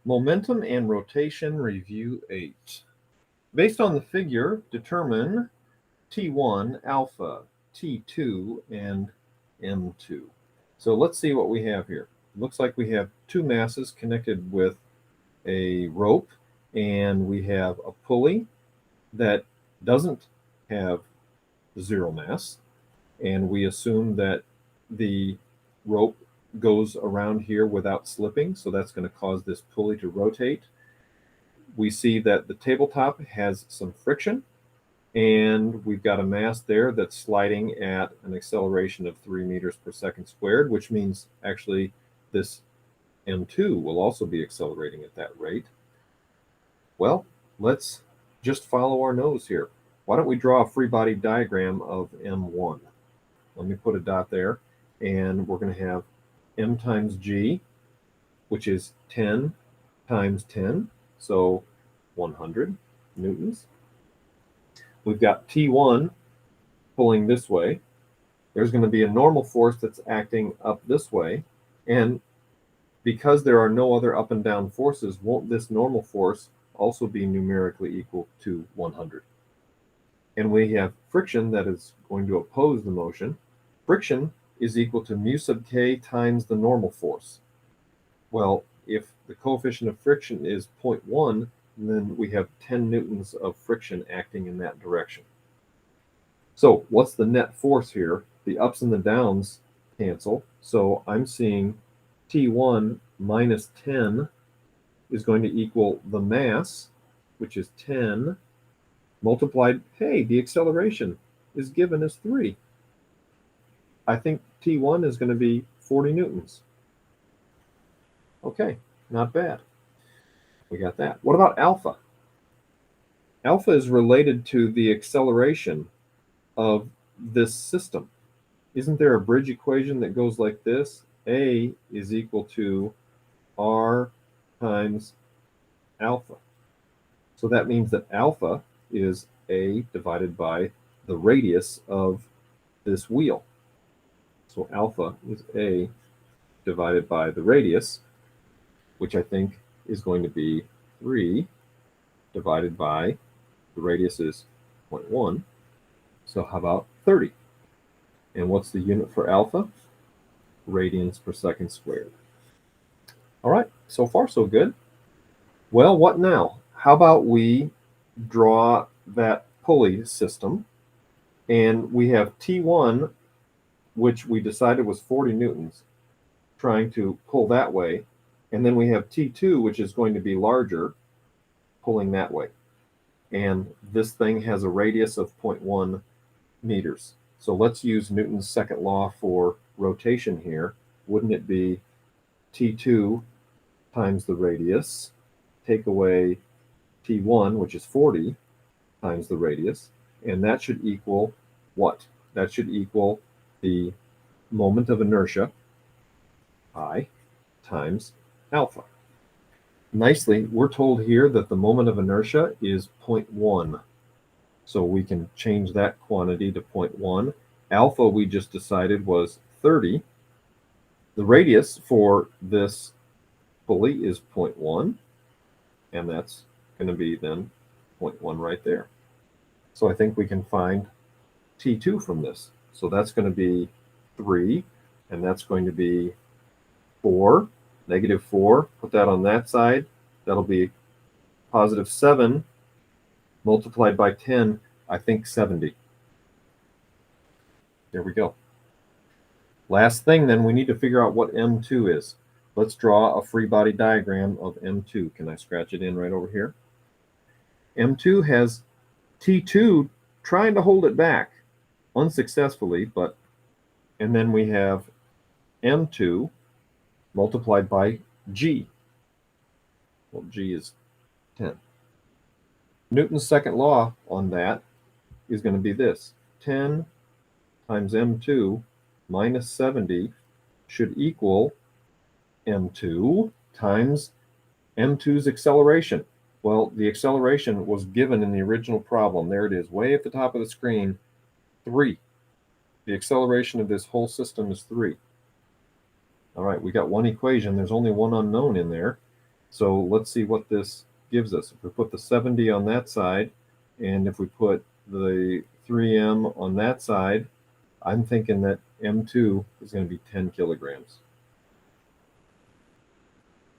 Momentum and rotation review 8. Based on the figure, determine T1 alpha, T2, and M2. So let's see what we have here. Looks like we have two masses connected with a rope, and we have a pulley that doesn't have zero mass, and we assume that the rope goes around here without slipping, so that's going to cause this pulley to rotate. We see that the tabletop has some friction, and we've got a mass there that's sliding at an acceleration of 3 meters per second squared, which means actually this M2 will also be accelerating at that rate. Well, let's just follow our nose here. Why don't we draw a free body diagram of M1? Let me put a dot there, and we're going to have M times G, which is 10 times 10, so 100 newtons. We've got T1 pulling this way. There's going to be a normal force that's acting up this way, and because there are no other up and down forces, won't this normal force also be numerically equal to 100? And we have friction that is going to oppose the motion. Friction is equal to mu sub k times the normal force. Well, if the coefficient of friction is 0.1, then we have 10 newtons of friction acting in that direction. So what's the net force here? The ups and the downs cancel. So I'm seeing T1 minus 10 is going to equal the mass, which is 10, multiplied, hey, the acceleration is given as 3. I think T1 is going to be 40 newtons. Okay, not bad. We got that. What about alpha? Alpha is related to the acceleration of this system. Isn't there a bridge equation that goes like this? A is equal to R times alpha. So that means that alpha is A divided by the radius of this wheel. So alpha is A divided by the radius, which I think is going to be 3 divided by the radius is 0.1. So how about 30? And what's the unit for alpha? Radians per second squared. All right, so far so good. Well, what now? How about we draw that pulley system, and we have T1, which we decided was 40 newtons, trying to pull that way, and then we have T2, which is going to be larger, pulling that way. And this thing has a radius of 0.1 meters. So let's use Newton's second law for rotation here. Wouldn't it be T2 times the radius, take away T1, which is 40, times the radius, and that should equal what? That should equal the moment of inertia, I, times alpha. Nicely, we're told here that the moment of inertia is 0.1. So we can change that quantity to 0.1. Alpha, we just decided, was 30. The radius for this pulley is 0.1, and that's going to be then 0.1 right there. So I think we can find T2 from this. So that's going to be 3, and that's going to be 4, negative 4. Put that on that side. That'll be positive 7 multiplied by 10, I think 70. There we go. Last thing then, we need to figure out what M2 is. Let's draw a free body diagram of M2. Can I scratch it in right over here? M2 has T2 trying to hold it back, unsuccessfully, but, and then we have M2 multiplied by G. Well, G is 10. Newton's second law on that is going to be this. 10 times M2 minus 70 should equal M2 times M2's acceleration. Well, the acceleration was given in the original problem. There it is, way at the top of the screen, 3. The acceleration of this whole system is 3. All right, we got one equation. There's only one unknown in there. So let's see what this gives us. If we put the 70 on that side, and if we put the 3M on that side, I'm thinking that M2 is going to be 10 kilograms.